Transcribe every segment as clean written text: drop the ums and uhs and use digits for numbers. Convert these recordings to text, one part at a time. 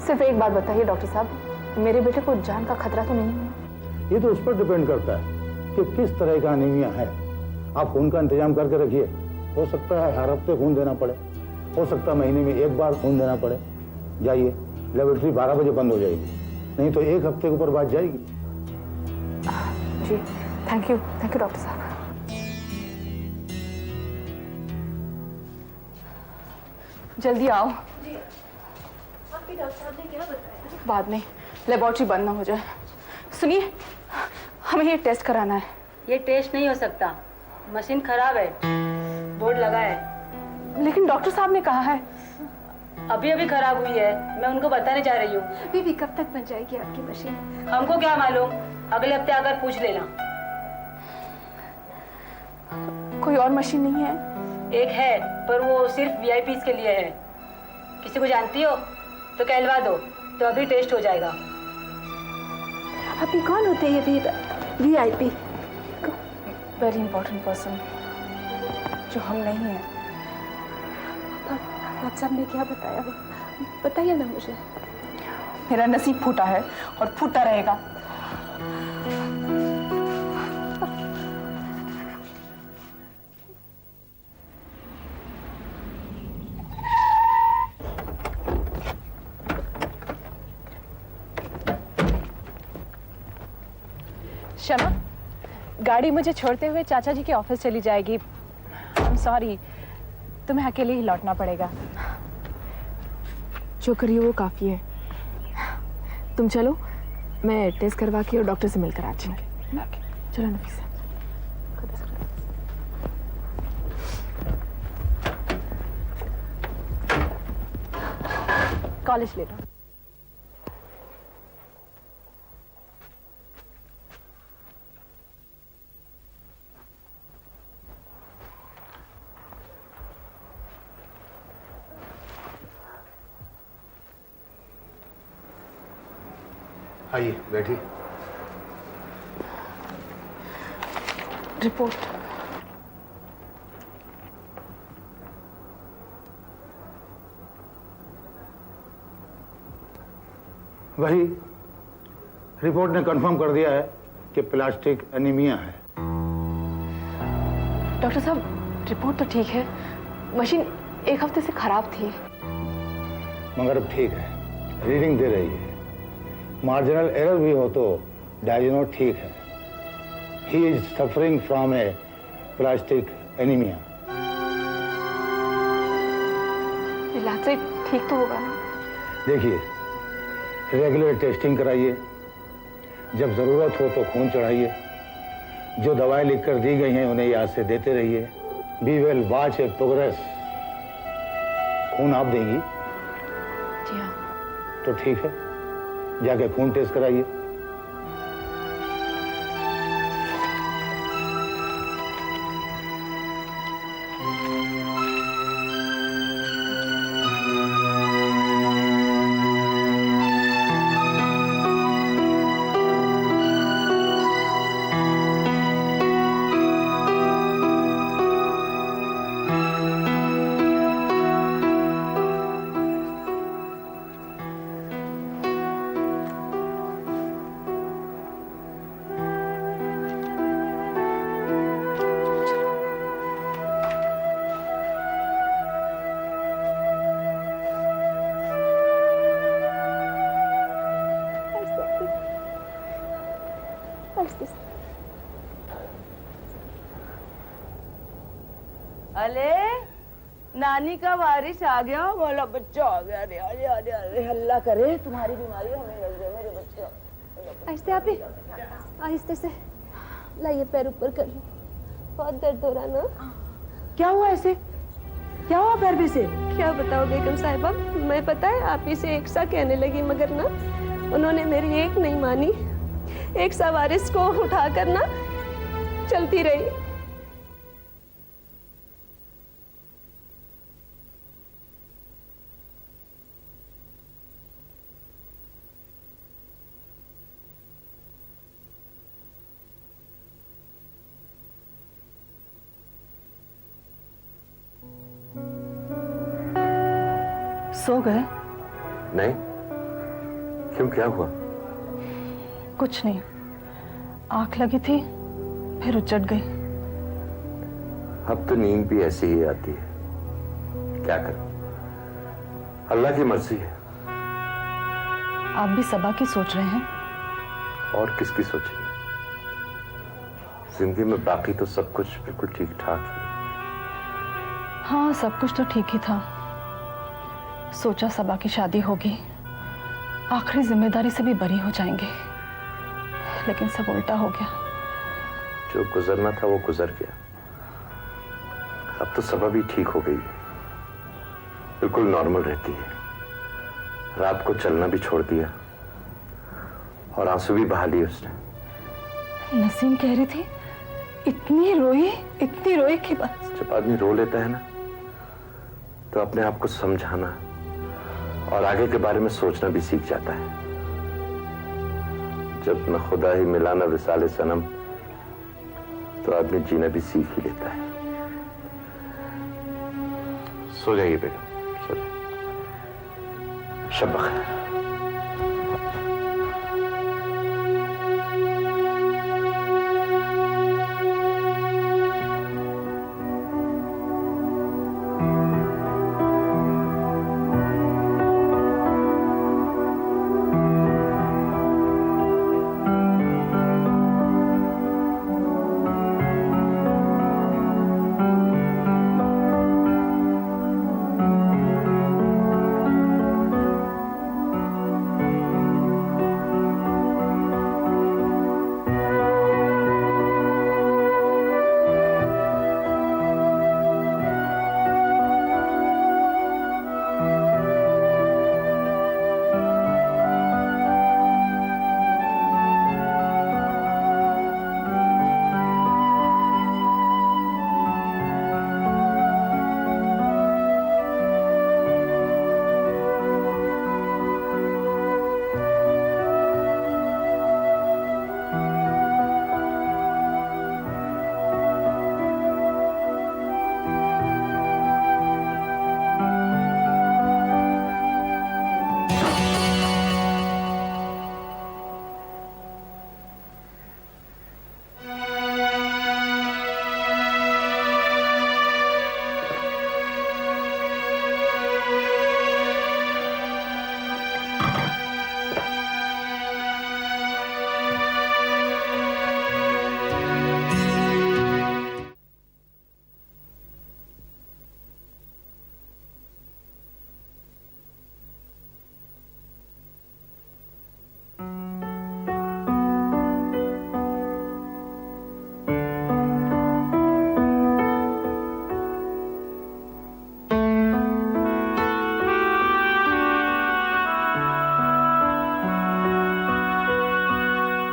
सिर्फ एक बात बताइए डॉक्टर साहब, मेरे बेटे को जान का खतरा तो नहीं है? ये तो उस पर डिपेंड करता है कि किस तरह का अनीमिया है। आप खून का इंतजाम करके रखिए। हो सकता है हर हफ्ते खून देना पड़े, हो सकता है महीने में एक बार खून देना पड़े। जाइए, लेबोरेटरी 12 बजे बंद हो जाएगी, नहीं तो एक हफ्ते के ऊपर बात जाएगी। जी थैंक यू डॉक्टर साहब। जल्दी आओ। जी आपके डॉक्टर साहब ने क्या बताया? बाद में लेबोरेटरी बंद ना हो जाए। सुनिए, हमें ये टेस्ट कराना है। ये टेस्ट नहीं हो सकता, मशीन खराब है, बोर्ड लगा है। लेकिन डॉक्टर साहब ने कहा है। अभी अभी खराब हुई है, मैं उनको बताने जा रही हूँ। बीबी कब तक बन जाएगी आपकी मशीन? हमको क्या मालूम, अगले हफ्ते आकर पूछ लेना। कोई और मशीन नहीं है? एक है, पर वो सिर्फ वीआईपी के लिए है। किसी को जानती हो तो कहलवा दो, तो अभी टेस्ट हो जाएगा। अभी कौन होते हैं ये वीआईपी? वेरी इंपॉर्टेंट पर्सन जो हम नहीं हैं। डॉक्टर साहब ने क्या बताया, बताइए ना मुझे। मेरा नसीब फूटा है और फूटता रहेगा। शमा, गाड़ी मुझे छोड़ते हुए चाचा जी के ऑफिस चली जाएगी। आई एम सॉरी, तुम्हें अकेले ही लौटना पड़ेगा। जो करिए वो काफी है। तुम चलो, मैं टेस्ट करवा के और डॉक्टर से मिलकर आती हूँ। चलो नफीसा। कॉलेज ले लो। आइए बैठिए। रिपोर्ट। वही रिपोर्ट ने कंफर्म कर दिया है कि प्लास्टिक एनीमिया है। डॉक्टर साहब, रिपोर्ट तो ठीक है, मशीन एक हफ्ते से खराब थी। मगर अब ठीक है, रीडिंग दे रही है। मार्जिनल एरर भी हो तो डायग्नोज ठीक है। He is suffering from A plastic anaemia. इलाज से ठीक तो होगा ना? देखिए, रेगुलर टेस्टिंग कराइए, जब ज़रूरत हो तो खून चढ़ाइए, जो दवाएं लिखकर दी गई हैं उन्हें याद से देते रहिए। Be well, watch A progress. खून आप देंगी? जी हाँ। तो ठीक है, जाके खून टेस्ट कराइए। अरे नानी का वारिस आ गया, बोला बच्चा आ गया। अरे अरे अरे अरे हल्ला करे, तुम्हारी बीमारी हमें लग जाए मेरे बच्चे। आहिस्ते आप ही, आहिस्ते से लाइए, पैर ऊपर कर लो। बहुत दर्द हो रहा ना? क्या हुआ ऐसे? क्या हुआ पैर पे से? क्या बताओ बेगम साहिबा, मैं पता है आप ही से एक सा कहने लगी, मगर ना उन्होंने मेरी एक नहीं मानी। एक सा वारिस को उठाकर ना चलती रही। सो गए? नहीं, क्यों, क्या हुआ? कुछ नहीं, आंख लगी थी फिर उचट गई। अब तो नींद भी ऐसी ही आती है, क्या करूं, अल्लाह की मर्जी है। आप भी सबा की सोच रहे हैं? और किसकी सोचेंगे? जिंदगी में बाकी तो सब कुछ बिल्कुल ठीक ठाक ही है। हाँ, सब कुछ तो ठीक ही था। सोचा सबा की शादी होगी, आखिरी जिम्मेदारी से भी बरी हो जाएंगे, लेकिन सब उल्टा हो गया। जो गुजरना था वो गुजर गया। अब तो सबा भी ठीक हो गई है, बिल्कुल नॉर्मल रहती है। रात को चलना भी छोड़ दिया और आंसू भी बहा लिए उसने। नसीम कह रही थी इतनी रोई कि बस। जब आदमी रो लेता है ना, तो अपने आप को समझाना और आगे के बारे में सोचना भी सीख जाता है। जब न खुदा ही मिला न विसाले सनम, तो आदमी जीना भी सीख ही लेता है। सो जाइए बेगम, सो जाइए। शब बखैर।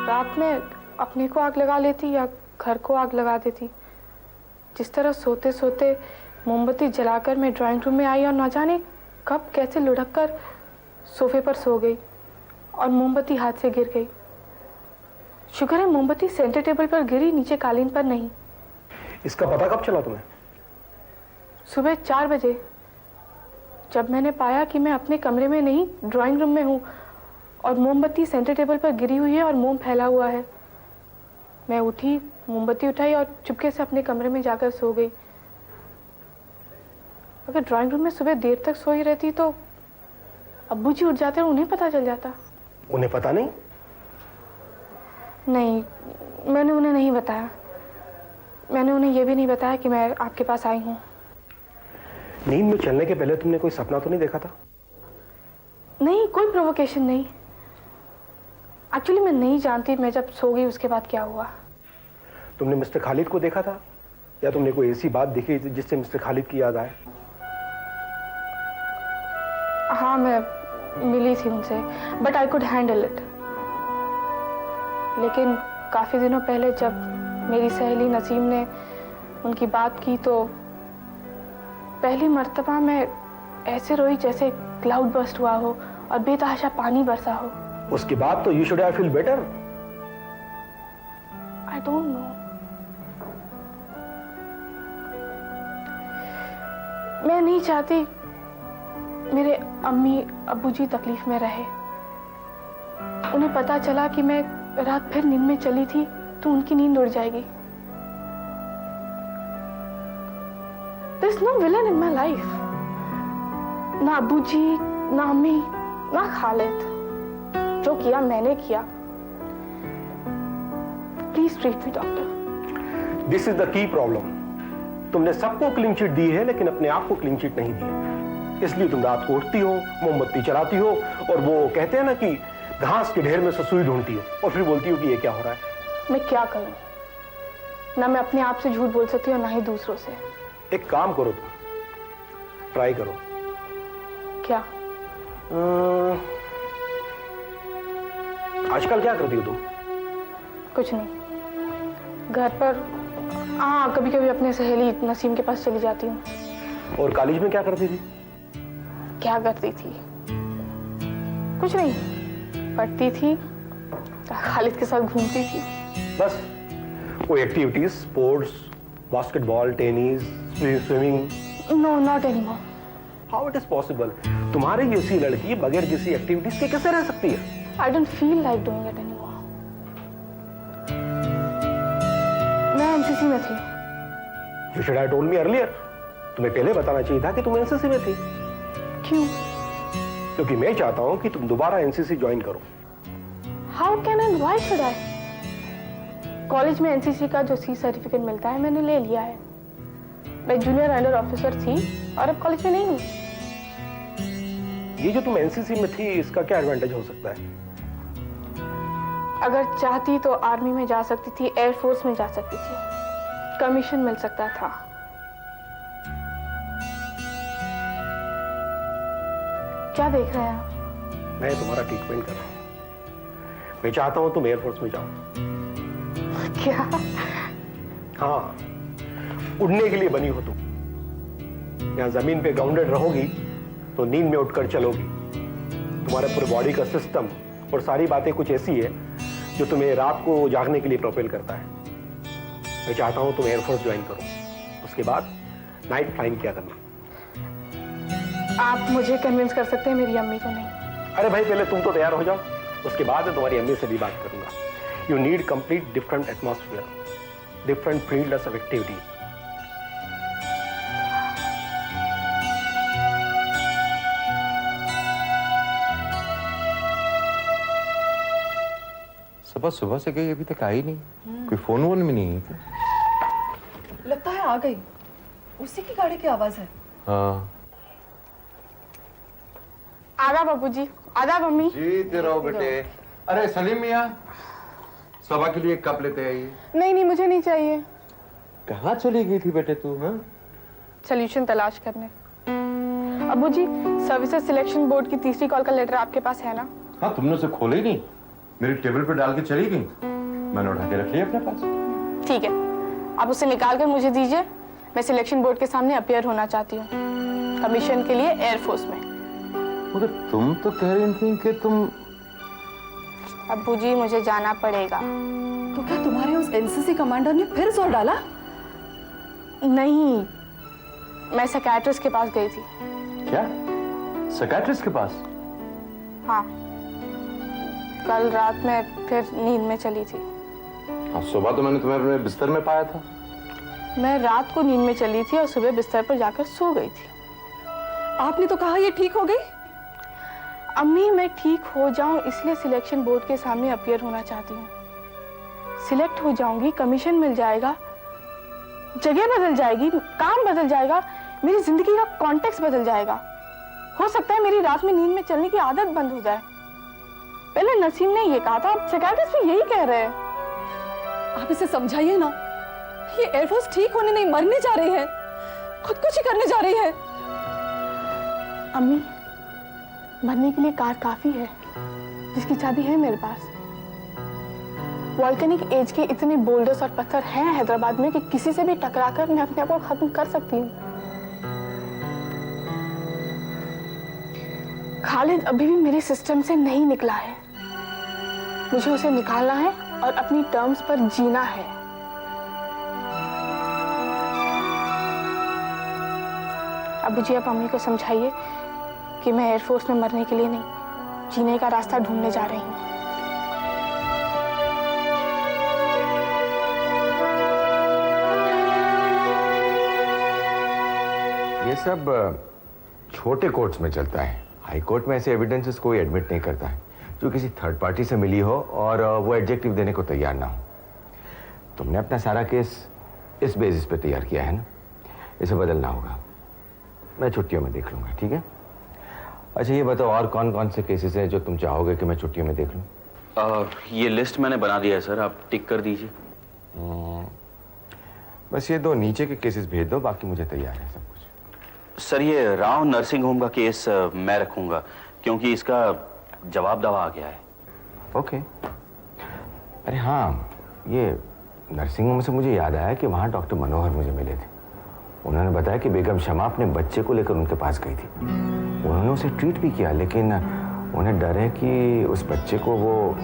रात में अपने को आग लगा लेती या घर को आग लगा देती। जिस तरह सोते सोते मोमबत्ती जलाकर मैं ड्राइंग रूम में आई और न जाने कब कैसे लुढ़क कर सोफे पर सो गई और मोमबत्ती हाथ से गिर गई। शुक्र है मोमबत्ती सेंटर टेबल पर गिरी, नीचे कालीन पर नहीं। इसका पता कब चला तुम्हें? सुबह 4 बजे, जब मैंने पाया कि मैं अपने कमरे में नहीं ड्राइंग रूम में हूँ और मोमबत्ती सेंटर टेबल पर गिरी हुई है और मोम फैला हुआ है। मैं उठी, मोमबत्ती उठाई और चुपके से अपने कमरे में जाकर सो गई। अगर ड्राइंग रूम में सुबह देर तक सोई रहती तो अब्बू जी उठ जाते और उन्हें पता चल जाता। उन्हें पता नहीं? नहीं, मैंने उन्हें नहीं बताया। मैंने उन्हें यह भी नहीं बताया कि मैं आपके पास आई हूँ। नींद में चलने के पहले तुमने कोई सपना तो नहीं देखा था? नहीं, कोई प्रोवोकेशन नहीं। एक्चुअली मैं नहीं जानती मैं जब सो गई उसके बाद क्या हुआ। तुमने मिस्टर खालिद को देखा था या तुमने कोई ऐसी बात देखी जिससे मिस्टर खालिद की याद आए? हाँ, मैं मिली थी उनसे, but I could handle it. लेकिन काफ़ी दिनों पहले जब मेरी सहेली नसीम ने उनकी बात की तो पहली मर्तबा मैं ऐसे रोई जैसे क्लाउड बर्स्ट हुआ हो और बेतहाशा पानी बरसा हो। उसके बाद तो you should have feel better. I don't know. मैं नहीं चाहती मेरे अम्मी अब्बू जी तकलीफ में रहे। उन्हें पता चला कि मैं रात भर नींद में चली थी तो उनकी नींद उड़ जाएगी। There's no villain in my life. ना अबू जी, ना अम्मी, ना खालिद। जो किया मैंने किया। Please treat me, doctor. This is the key problem. तुमने सबको क्लीन चिट दी है लेकिन अपने आप को क्लीन चिट नहीं दी है। इसलिए तुम रात को उठती हो, मोमबत्ती चलाती हो और वो कहते हैं ना कि घास के ढेर में से सुई ढूंढती हो और फिर बोलती हो कि ये क्या हो रहा है। मैं क्या करूं? ना मैं अपने आप से झूठ बोल सकती हूँ ना ही दूसरों से। एक काम करो, तुम ट्राई करो। क्या? आजकल क्या करती हो तुम? कुछ नहीं, घर पर हाँ कभी कभी अपने सहेली नसीम के पास चली जाती हूँ। और कॉलेज में क्या करती थी? क्या करती थी? कुछ नहीं, पढ़ती थी, खालिद के साथ घूमती थी। बस कोई activities, sports, basketball, tennis, swimming? No, not anymore. How it is possible? तुम्हारी जैसी लड़की बगैर किसी एक्टिविटीज के कैसे रह सकती है? I don't feel like doing it anymore. मैं एनसीसी में थी। You should have told me earlier. तुम्हें पहले बताना चाहिए था कि तुम एनसीसी में थी। क्यों? क्योंकि मैं चाहता हूं कि तुम दोबारा एनसीसी ज्वाइन करो। How can and why should I? College में एनसीसी का जो सी सर्टिफिकेट मिलता है मैंने ले लिया है। मैं जूनियर अंडर ऑफिसर थी और अब कॉलेज में नहीं हूँ। ये जो तुम एनसीसी में थी इसका क्या एडवांटेज हो सकता है? अगर चाहती तो आर्मी में जा सकती थी, एयरफोर्स में जा सकती थी, कमीशन मिल सकता था। क्या देख रहे हैं आप? मैं तुम्हारा ट्रीटमेंट कर रहा हूं। मैं चाहता हूं तुम एयरफोर्स में जाओ। क्या? हाँ, उड़ने के लिए बनी हो तुम। यहाँ जमीन पे ग्राउंडेड रहोगी तो नींद में उठकर चलोगी। तुम्हारे पूरे बॉडी का सिस्टम और सारी बातें कुछ ऐसी है जो तुम्हें रात को जागने के लिए प्रोपेल करता है। मैं चाहता हूं तुम एयरफोर्स ज्वाइन करो, उसके बाद नाइट फ्लाइंग क्या करना। आप मुझे कन्विंस कर सकते हैं, मेरी अम्मी को नहीं। अरे भाई पहले तुम तो तैयार हो जाओ, उसके बाद मैं तुम्हारी अम्मी से भी बात करूंगा। You need complete different atmosphere, different fields of activity. सुबह सुबह से गई, अभी तक आई नहीं। कोई फोन वोन में नहीं है क्या? लगता है आ गई। उसी की गाड़ी की आवाज है। हाँ। आदाब बाबूजी, आदाब अम्मी। जीते रहो बेटे। अरे सलीम मियाँ, सभा के लिए कप लेते आइए। नहीं नहीं, मुझे नहीं चाहिए। कहाँ चली गई थी बेटे तू? हाँ, सोल्यूशन तलाश करने। अबूजी, सर्विसेज सिलेक्शन बोर्ड की तीसरी कॉल का लेटर आपके पास है ना? हाँ, तुमने उसे खोला ही नहीं, मेरी टेबल पे डाल के चली गई। मैंने उठा के रख लिया अपने पास। ठीक है, आप उसे निकाल कर मुझे दीजिए। मैं सिलेक्शन बोर्ड के सामने अपीयर होना चाहती हूँ, कमीशन के लिए एयरफोर्स में। मगर तुम तो कह रही थी कि तुम... अबूजी, मुझे जाना पड़ेगा। तो क्या तुम्हारे उस एनसीसी कमांडर ने फिर जोर डाला? नहीं, मैं साइकियाट्रिस्ट के पास गई थी। क्या? साइकियाट्रिस्ट के पास? हाँ, कल रात में फिर नींद में चली थी। हाँ, सुबह तो मैंने तुम्हें अपने बिस्तर में पाया था। मैं रात को नींद में चली थी और सुबह बिस्तर पर जाकर सो गई थी। आपने तो कहा ये ठीक हो गई। अम्मी, मैं ठीक हो जाऊं इसलिए सिलेक्शन बोर्ड के सामने अपीयर होना चाहती हूँ। सिलेक्ट हो जाऊंगी, कमीशन मिल जाएगा, जगह बदल जाएगी, काम बदल जाएगा, मेरी जिंदगी का कॉन्टेक्स्ट बदल जाएगा। हो सकता है मेरी रात में नींद में चलने की आदत बंद हो जाए। पहले नसीम ने ये कहा था, अब साइकियाट्रिस्ट भी यही कह रहे हैं। आप इसे समझाइए ना, ये एयरफोर्स ठीक होने नहीं, मरने जा रही है, खुदकुशी करने जा रही है। अम्मी, मरने के लिए कार काफी है, जिसकी चाबी है मेरे पास। वॉल्केनिक एज के इतने बोल्डर्स और पत्थर हैं हैदराबाद में कि किसी से भी टकराकर मैं अपने आप को खत्म कर सकती हूँ। खालिद अभी भी मेरे सिस्टम से नहीं निकला है। मुझे उसे निकालना है और अपनी टर्म्स पर जीना है। अबूजी, आप अम्मी को समझाइए कि मैं एयरफोर्स में मरने के लिए नहीं, जीने का रास्ता ढूंढने जा रही हूँ। ये सब छोटे कोर्ट्स में चलता है। हाई कोर्ट में ऐसे एविडेंसेस कोई एडमिट नहीं करता है जो किसी थर्ड पार्टी से मिली हो और वो एडजेक्टिव देने को तैयार ना हो। तुमने अपना सारा केस इस बेसिस पे तैयार किया है ना, इसे बदलना होगा। मैं छुट्टियों में देख लूँगा, ठीक है? अच्छा ये बताओ और कौन कौन से केसेस हैं जो तुम चाहोगे कि मैं छुट्टियों में देख लूँ? ये लिस्ट मैंने बना दिया है सर, आप टिक कर दीजिए। बस ये 2 नीचे के केसेस भेज दो, बाकी मुझे तैयार है सब कुछ। सर ये राव नर्सिंग होम का केस मैं रखूंगा क्योंकि इसका जवाब दवा आ गया है। ओके। अरे हाँ, ये नर्सिंग होम से मुझे याद आया कि वहाँ डॉक्टर मनोहर मुझे मिले थे। उन्होंने बताया कि बेगम शमा अपने बच्चे को लेकर उनके पास गई थी। उन्होंने उसे ट्रीट भी किया, लेकिन उन्हें डर है कि उस बच्चे को वो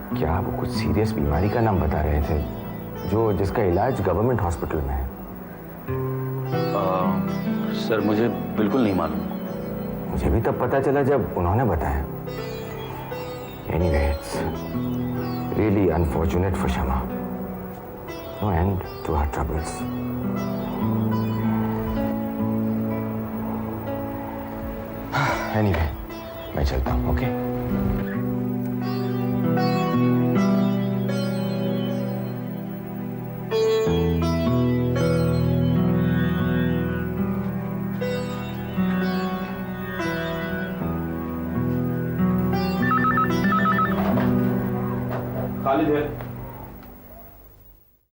क्या वो कुछ सीरियस बीमारी का नाम बता रहे थे जिसका इलाज गवर्नमेंट हॉस्पिटल में है। सर मुझे बिल्कुल नहीं मालूम। मुझे भी तब पता चला जब उन्होंने बताया। Anyway, it's really unfortunate for Shama. No end to her troubles. Anyway, मैं चलता हूँ, ओके? खालिद है।